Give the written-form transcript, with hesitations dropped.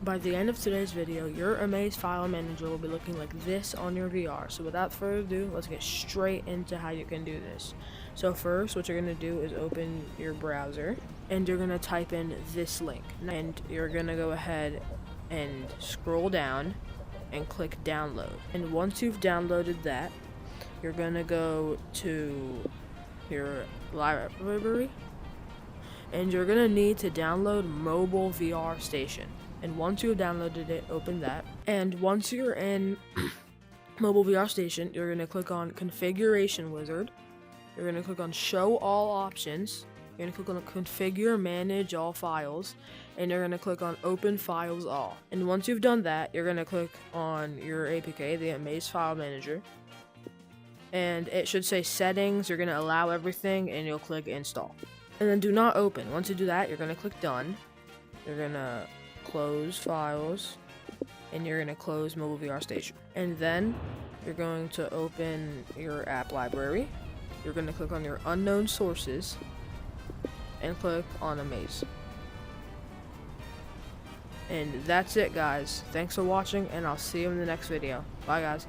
By the end of today's video, your Amaze File Manager will be looking like this on your VR. So without further ado, let's get straight into how you can do this. So first, what you're going to do is open your browser, and you're going to type in this link. And you're going to go ahead and scroll down and click download. And once you've downloaded that, you're going to go to your library, and you're going to need to download Mobile VR Station. And once you've downloaded it, open that. And once you're in Mobile VR Station, you're going to click on Configuration Wizard. You're going to click on Show All Options. You're going to click on Configure Manage All Files. And you're going to click on Open Files All. And once you've done that, you're going to click on your APK, the Amaze File Manager. And it should say Settings. You're going to allow everything, and you'll click Install. And then do not open. Once you do that, you're going to click Done. You're going to close files, and you're going to close Mobile VR Station. And then you're going to open your app library. You're going to click on your unknown sources and click on Amaze. And that's it, guys. Thanks for watching, and I'll see you in the next video. Bye, guys.